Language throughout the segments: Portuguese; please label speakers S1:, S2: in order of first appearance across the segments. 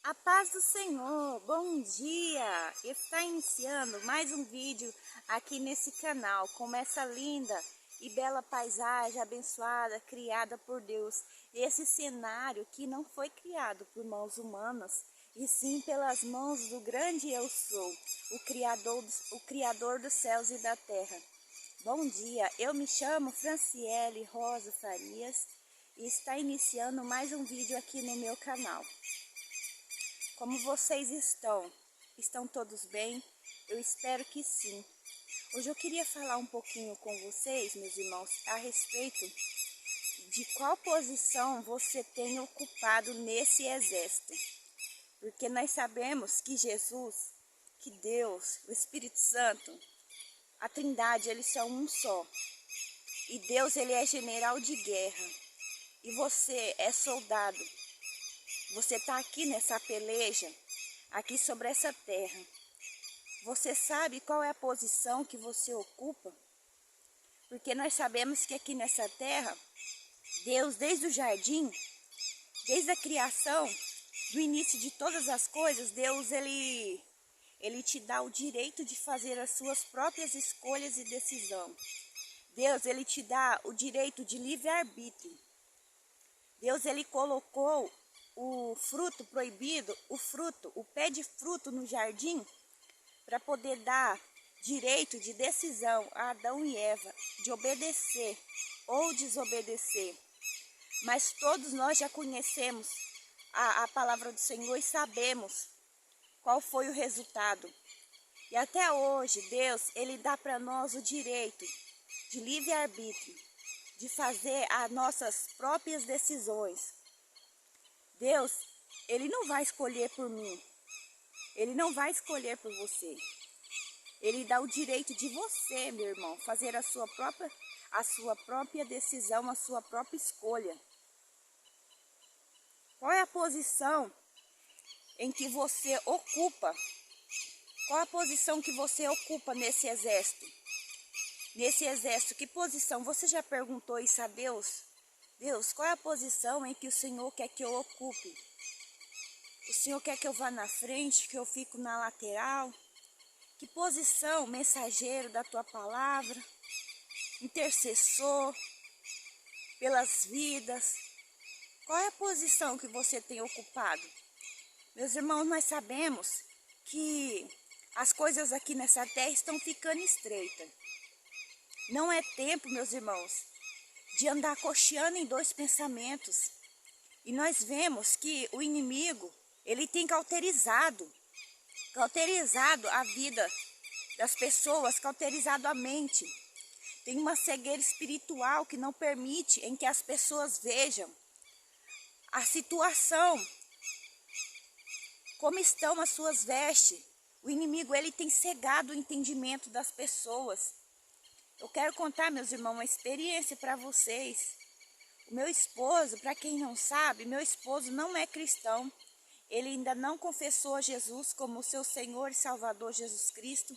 S1: A paz do Senhor, bom dia! Está iniciando mais um vídeo aqui nesse canal, com essa linda e bela paisagem abençoada, criada por Deus. Esse cenário que não foi criado por mãos humanas, e sim pelas mãos do grande Eu Sou, o Criador dos céus e da terra. Bom dia, eu me chamo Franciele Rosa Farias e está iniciando mais um vídeo aqui no meu canal. Como vocês estão? Estão todos bem? Eu espero que sim. Hoje eu queria falar um pouquinho com vocês, meus irmãos, a respeito de qual posição você tem ocupado nesse exército. Porque nós sabemos que Jesus, que Deus, o Espírito Santo, a Trindade, eles são um só. E Deus, ele é general de guerra. E você é soldado. Você está aqui nessa peleja, aqui sobre essa terra. Você sabe qual é a posição que você ocupa? Porque nós sabemos que aqui nessa terra, Deus, desde o jardim, desde a criação, do início de todas as coisas, Deus, ele te dá o direito de fazer as suas próprias escolhas e decisão. Deus, ele te dá o direito de livre-arbítrio. Deus, ele colocou o fruto proibido, o pé de fruto no jardim, para poder dar direito de decisão a Adão e Eva, de obedecer ou desobedecer. Mas todos nós já conhecemos a palavra do Senhor e sabemos qual foi o resultado. E até hoje, Deus, ele dá para nós o direito de livre-arbítrio, de fazer as nossas próprias decisões. Deus, ele não vai escolher por mim. Ele não vai escolher por você. Ele dá o direito de você, meu irmão, fazer a sua própria decisão, a sua própria escolha. Qual é a posição em que você ocupa? Qual a posição que você ocupa nesse exército? Nesse exército, que posição? Você já perguntou isso a Deus? Deus, qual é a posição em que o Senhor quer que eu ocupe? O Senhor quer que eu vá na frente, que eu fico na lateral? Que posição? Mensageiro da tua palavra? Intercessor pelas vidas? Qual é a posição que você tem ocupado? Meus irmãos, nós sabemos que as coisas aqui nessa terra estão ficando estreitas. Não é tempo, meus irmãos, de andar cocheando em dois pensamentos. E nós vemos que o inimigo, ele tem cauterizado a vida das pessoas, cauterizado a mente. Tem uma cegueira espiritual que não permite em que as pessoas vejam a situação, como estão as suas vestes. O inimigo, ele tem cegado o entendimento das pessoas. Eu quero contar, meus irmãos, uma experiência para vocês. O meu esposo, para quem não sabe, meu esposo não é cristão. Ele ainda não confessou a Jesus como seu Senhor e Salvador Jesus Cristo.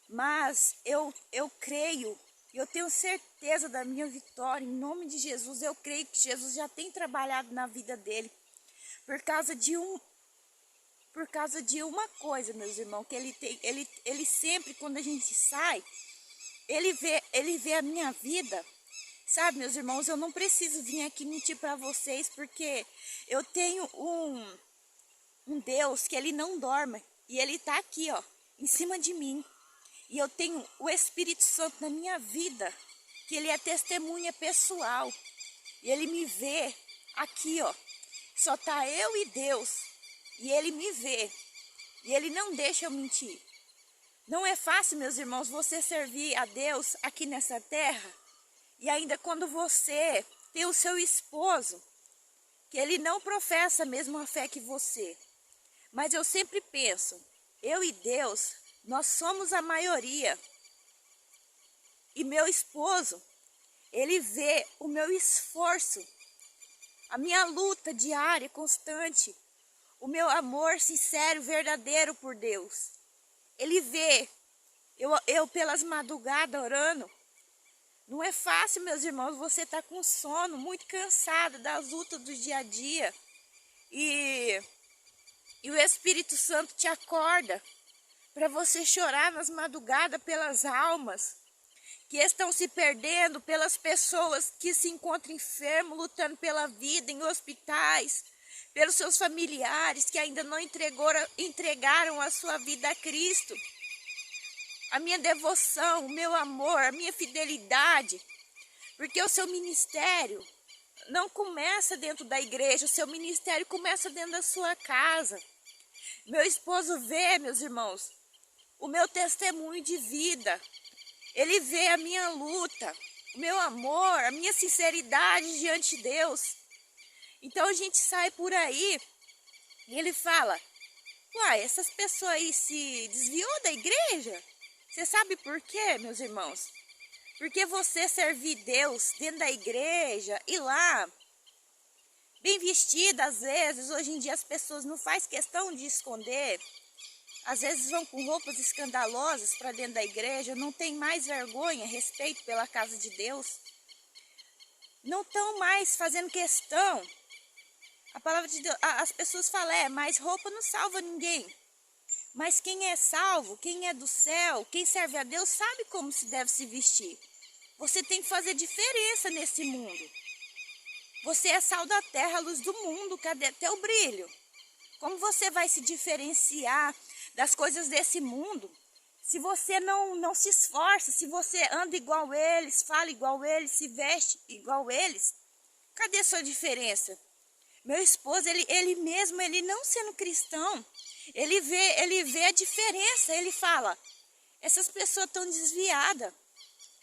S1: Mas eu creio, eu tenho certeza da minha vitória. Em nome de Jesus, eu creio que Jesus já tem trabalhado na vida dele. Por causa de uma coisa, meus irmãos, que ele sempre, quando a gente sai, ele vê a minha vida. Sabe, meus irmãos, eu não preciso vir aqui mentir para vocês, porque eu tenho um Deus que ele não dorme. E ele está aqui, ó, em cima de mim. E eu tenho o Espírito Santo na minha vida, que ele é testemunha pessoal. E ele me vê aqui, ó. Só tá eu e Deus. E ele me vê. E ele não deixa eu mentir. Não é fácil, meus irmãos, você servir a Deus aqui nessa terra. E ainda quando você tem o seu esposo, que ele não professa a mesma fé que você. Mas eu sempre penso, eu e Deus, nós somos a maioria. E meu esposo, ele vê o meu esforço, a minha luta diária, constante, o meu amor sincero, verdadeiro por Deus. Ele vê eu pelas madrugadas orando. Não é fácil, meus irmãos, você tá com sono, muito cansado das lutas do dia a dia. E E o Espírito Santo te acorda para você chorar nas madrugadas pelas almas que estão se perdendo, pelas pessoas que se encontram enfermos, lutando pela vida em hospitais, pelos seus familiares que ainda não entregaram a sua vida a Cristo. A minha devoção, o meu amor, a minha fidelidade, porque o seu ministério não começa dentro da igreja, o seu ministério começa dentro da sua casa. Meu esposo vê, meus irmãos, o meu testemunho de vida. Ele vê a minha luta, o meu amor, a minha sinceridade diante de Deus. Então a gente sai por aí e ele fala, uai, essas pessoas aí se desviou da igreja? Você sabe por quê, meus irmãos? Porque você servir Deus dentro da igreja e lá, bem vestida às vezes, hoje em dia as pessoas não fazem questão de esconder. Às vezes vão com roupas escandalosas para dentro da igreja, não tem mais vergonha, respeito pela casa de Deus. Não estão mais fazendo questão. A palavra de Deus, as pessoas falam, mas roupa não salva ninguém. Mas quem é salvo, quem é do céu, quem serve a Deus, sabe como se deve se vestir. Você tem que fazer diferença nesse mundo. Você é sal da terra, a luz do mundo, cadê teu brilho? Como você vai se diferenciar das coisas desse mundo se você não se esforça, se você anda igual eles, fala igual eles, se veste igual eles? Cadê sua diferença? Meu esposo, ele mesmo, ele não sendo cristão, ele vê a diferença, ele fala, essas pessoas estão desviadas.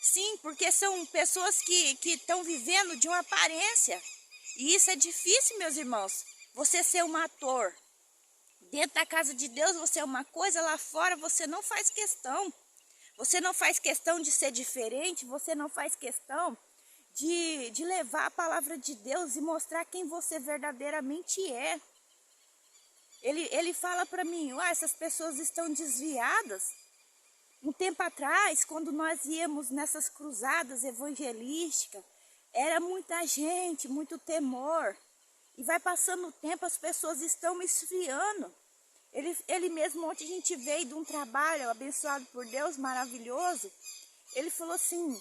S1: Sim, porque são pessoas que estão vivendo de uma aparência. E isso é difícil, meus irmãos. Você ser um ator. Dentro da casa de Deus você é uma coisa, lá fora você não faz questão. Você não faz questão de ser diferente, você não faz questão de levar a palavra de Deus e mostrar quem você verdadeiramente é. Ele fala para mim, essas pessoas estão desviadas. Um tempo atrás, quando nós íamos nessas cruzadas evangelísticas, era muita gente, muito temor. E vai passando o tempo, as pessoas estão esfriando. Ele mesmo, ontem a gente veio de um trabalho abençoado por Deus, maravilhoso. Ele falou assim,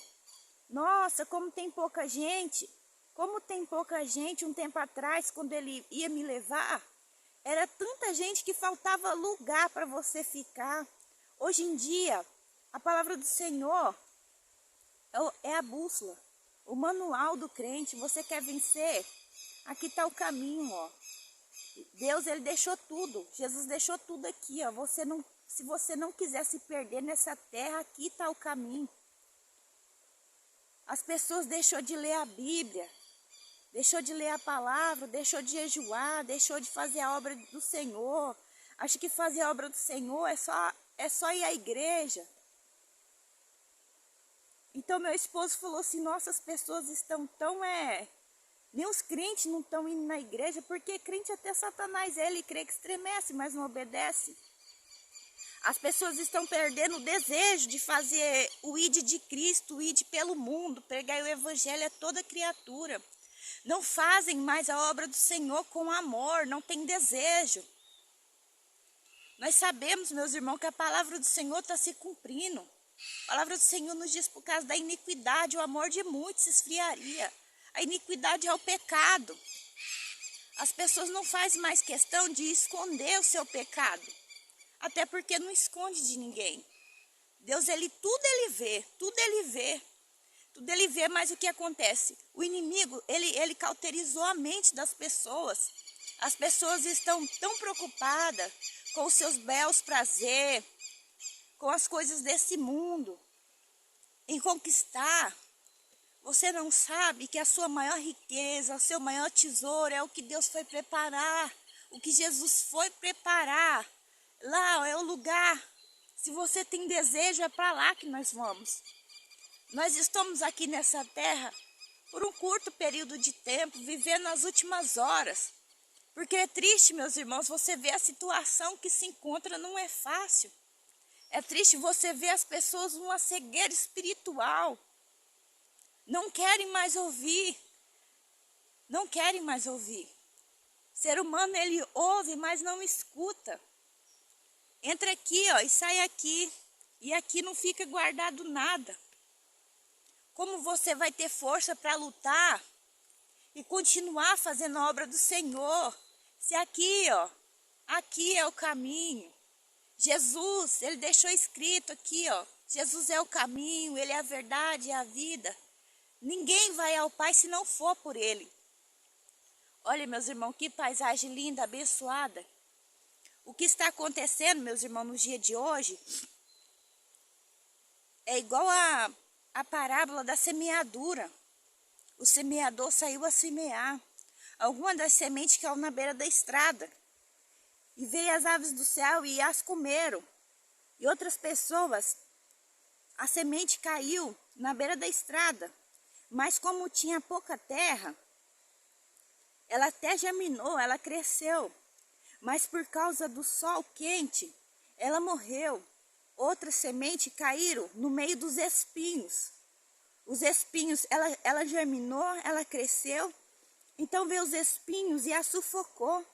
S1: nossa, como tem pouca gente. Como tem pouca gente, um tempo atrás, quando ele ia me levar, era tanta gente que faltava lugar para você ficar. Hoje em dia, a palavra do Senhor é a bússola, o manual do crente. Você quer vencer? Aqui está o caminho, ó. Deus, ele deixou tudo. Jesus deixou tudo aqui, ó. Se você não quiser se perder nessa terra, aqui está o caminho. As pessoas deixou de ler a Bíblia, deixou de ler a palavra, deixou de jejuar, deixou de fazer a obra do Senhor. Acho que fazer a obra do Senhor é só ir à igreja. Então meu esposo falou assim, nossa, as pessoas estão tão nem os crentes não estão indo na igreja, porque crente até Satanás, ele crê que estremece, mas não obedece. As pessoas estão perdendo o desejo de fazer o ide de Cristo, o ide pelo mundo, pregar o evangelho a toda criatura. Não fazem mais a obra do Senhor com amor, não tem desejo. Nós sabemos, meus irmãos, que a palavra do Senhor está se cumprindo. A palavra do Senhor nos diz, por causa da iniquidade, o amor de muitos se esfriaria. A iniquidade é o pecado. As pessoas não fazem mais questão de esconder o seu pecado. Até porque não esconde de ninguém. Deus, tudo ele vê, tudo ele vê. Tudo ele vê, mas o que acontece? O inimigo, ele cauterizou a mente das pessoas. As pessoas estão tão preocupadas com os seus belos prazeres, com as coisas desse mundo, em conquistar. Você não sabe que a sua maior riqueza, o seu maior tesouro é o que Deus foi preparar, o que Jesus foi preparar. Lá é o lugar. Se você tem desejo, é para lá que nós vamos. Nós estamos aqui nessa terra por um curto período de tempo, vivendo as últimas horas. Porque é triste, meus irmãos, você ver a situação que se encontra, não é fácil. É triste você ver as pessoas numa cegueira espiritual. Não querem mais ouvir. Não querem mais ouvir. Ser humano, ele ouve, mas não escuta. Entra aqui, ó, e sai aqui. E aqui não fica guardado nada. Como você vai ter força para lutar e continuar fazendo a obra do Senhor? Se aqui, ó, aqui é o caminho. Jesus, ele deixou escrito aqui, ó. Jesus é o caminho, ele é a verdade, é a vida. Ninguém vai ao Pai se não for por ele. Olha, meus irmãos, que paisagem linda, abençoada. O que está acontecendo, meus irmãos, no dia de hoje, é igual a parábola da semeadura. O semeador saiu a semear. Algumas das sementes caiu na beira da estrada. E veio as aves do céu e as comeram. E outras pessoas, a semente caiu na beira da estrada. Mas como tinha pouca terra, ela até germinou, ela cresceu. Mas por causa do sol quente, ela morreu. Outras sementes caíram no meio dos espinhos. Os espinhos, ela germinou, ela cresceu. Então veio os espinhos e a sufocou.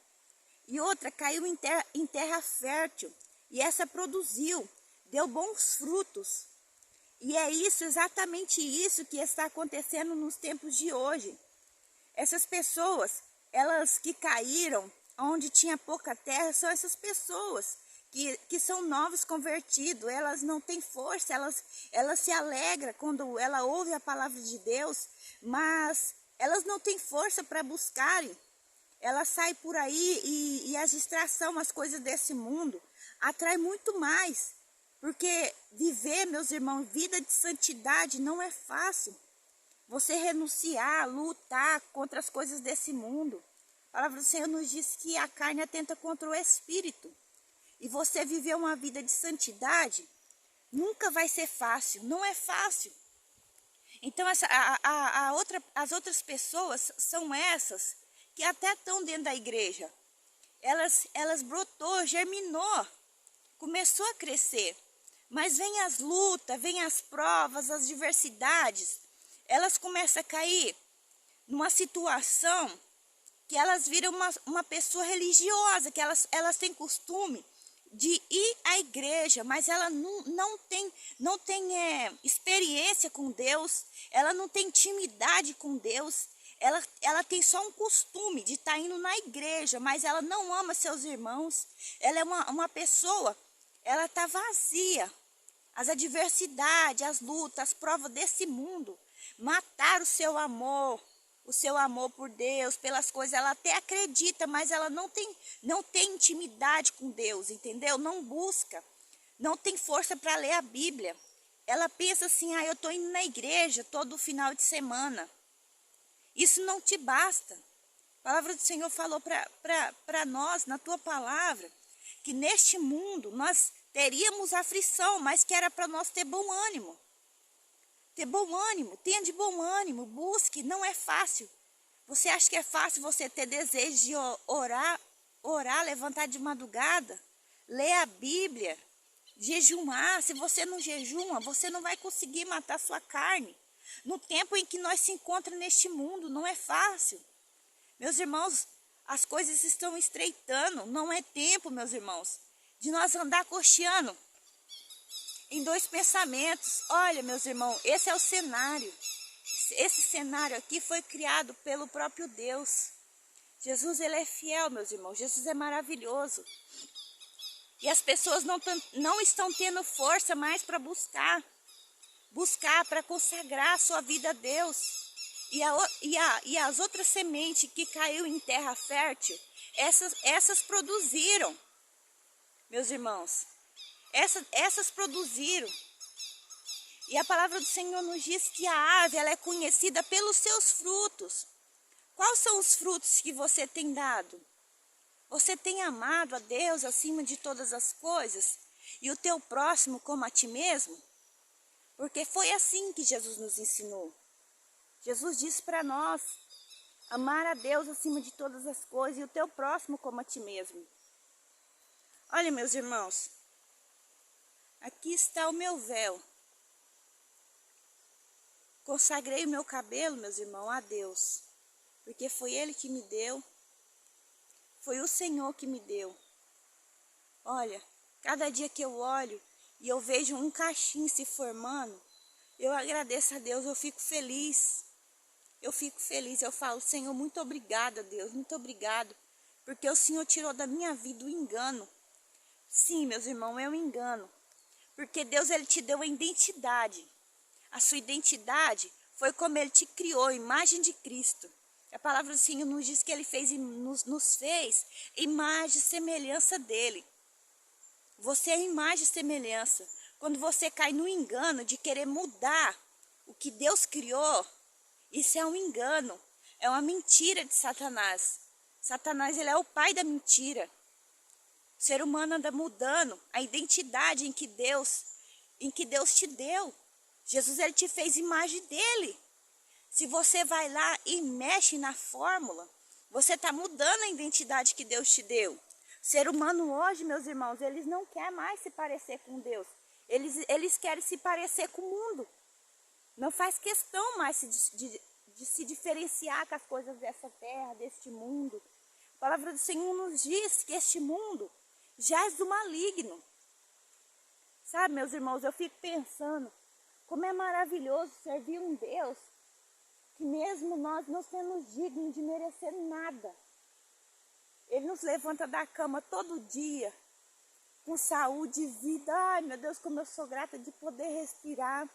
S1: E outra caiu em terra fértil. E essa produziu, deu bons frutos. E é isso, exatamente isso que está acontecendo nos tempos de hoje. Essas pessoas, elas que caíram onde tinha pouca terra, são essas pessoas que são novos convertidos. Elas não têm força, elas se alegram quando ela ouve a palavra de Deus, mas elas não têm força para buscarem. Ela sai por aí e as distrações, as coisas desse mundo, atrai muito mais. Porque viver, meus irmãos, vida de santidade não é fácil. Você renunciar, lutar contra as coisas desse mundo. A palavra do Senhor nos diz que a carne atenta contra o espírito. E você viver uma vida de santidade nunca vai ser fácil, não é fácil. Então as outras pessoas são essas que até estão dentro da igreja. Elas brotou, germinou, começou a crescer. Mas vem as lutas, vem as provas, as diversidades. Elas começam a cair numa situação que elas viram uma pessoa religiosa, que elas têm costume de ir à igreja, mas ela não tem experiência com Deus, ela não tem intimidade com Deus, ela tem só um costume de estar indo na igreja, mas ela não ama seus irmãos, ela é uma pessoa, ela está vazia. As adversidades, as lutas, as provas desse mundo mataram o seu amor por Deus, pelas coisas. Ela até acredita, mas ela não tem intimidade com Deus, entendeu? Não busca, não tem força para ler a Bíblia. Ela pensa assim, eu estou indo na igreja todo final de semana. Isso não te basta. A palavra do Senhor falou para nós, na tua palavra, que neste mundo nós teríamos aflição, mas que era para nós ter bom ânimo. Ter bom ânimo, tenha de bom ânimo, busque, não é fácil. Você acha que é fácil você ter desejo de orar, levantar de madrugada, ler a Bíblia, jejuar? Se você não jejuma, você não vai conseguir matar sua carne. No tempo em que nós se encontramos neste mundo, não é fácil. Meus irmãos, as coisas estão estreitando, não é tempo, meus irmãos, de nós andar cocheando em dois pensamentos. Olha, meus irmãos, esse é o cenário. Esse cenário aqui foi criado pelo próprio Deus. Jesus, ele é fiel, meus irmãos. Jesus é maravilhoso. E as pessoas não estão tendo força mais para buscar, para consagrar a sua vida a Deus. E as outras sementes que caiu em terra fértil, essas produziram. Meus irmãos, essas produziram. E a palavra do Senhor nos diz que a árvore ela é conhecida pelos seus frutos. Quais são os frutos que você tem dado? Você tem amado a Deus acima de todas as coisas? E o teu próximo como a ti mesmo? Porque foi assim que Jesus nos ensinou. Jesus disse para nós, amar a Deus acima de todas as coisas e o teu próximo como a ti mesmo. Olha, meus irmãos, aqui está o meu véu. Consagrei o meu cabelo, meus irmãos, a Deus, porque foi Ele que me deu. Foi o Senhor que me deu. Olha, cada dia que eu olho e eu vejo um cachinho se formando, eu agradeço a Deus, eu fico feliz. Eu fico feliz, eu falo, Senhor, muito obrigada, Deus, muito obrigado. Porque o Senhor tirou da minha vida o engano. Sim, meus irmãos, é um engano. Porque Deus, Ele te deu a identidade. A sua identidade foi como Ele te criou, a imagem de Cristo. A palavra do Senhor nos diz que Ele nos fez imagem e semelhança dEle. Você é imagem e semelhança. Quando você cai no engano de querer mudar o que Deus criou, isso é um engano, é uma mentira de Satanás. Satanás, ele é o pai da mentira. O ser humano anda mudando a identidade em que Deus te deu. Jesus, ele te fez imagem dele. Se você vai lá e mexe na fórmula, você está mudando a identidade que Deus te deu. O ser humano hoje, meus irmãos, eles não querem mais se parecer com Deus. Eles querem se parecer com o mundo. Não faz questão mais de se diferenciar com as coisas dessa terra, deste mundo. A palavra do Senhor nos diz que este mundo jaz do maligno. Sabe, meus irmãos, eu fico pensando como é maravilhoso servir um Deus que mesmo nós não sendo dignos de merecer nada, Ele nos levanta da cama todo dia, com saúde e vida. Ai, meu Deus, como eu sou grata de poder respirar,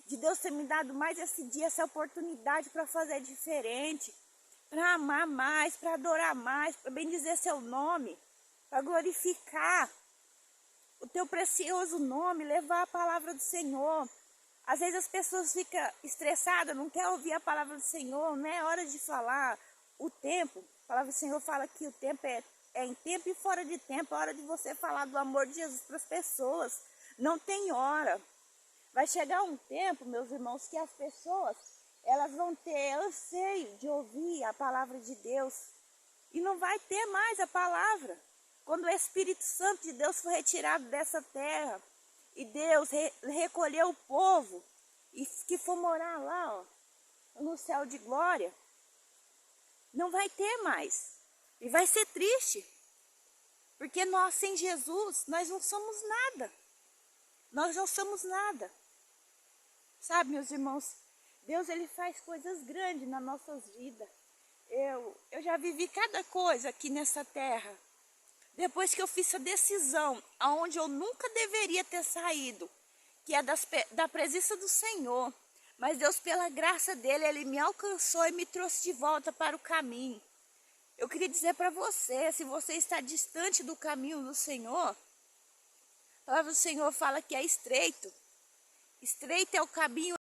S1: de Deus ter me dado mais esse dia, essa oportunidade para fazer diferente, para amar mais, para adorar mais, para bendizer seu nome, para glorificar o teu precioso nome, levar a palavra do Senhor. Às vezes as pessoas ficam estressadas, não querem ouvir a palavra do Senhor, não é hora de falar. O tempo, a palavra do Senhor fala que o tempo é em tempo e fora de tempo, é hora de você falar do amor de Jesus para as pessoas. Não tem hora. Vai chegar um tempo, meus irmãos, que as pessoas, elas vão ter anseio de ouvir a palavra de Deus. E não vai ter mais a palavra. Quando o Espírito Santo de Deus for retirado dessa terra, e Deus recolher o povo, e que for morar lá, ó, no céu de glória, não vai ter mais. E vai ser triste. Porque nós, sem Jesus, nós não somos nada. Nós não somos nada. Sabe, meus irmãos, Deus, ele faz coisas grandes nas nossas vidas. Eu já vivi cada coisa aqui nessa terra. Depois que eu fiz essa decisão, aonde eu nunca deveria ter saído, que é da presença do Senhor. Mas Deus, pela graça dele, ele me alcançou e me trouxe de volta para o caminho. Eu queria dizer para você, se você está distante do caminho do Senhor, a palavra do Senhor fala que é estreito. Estreito é o caminho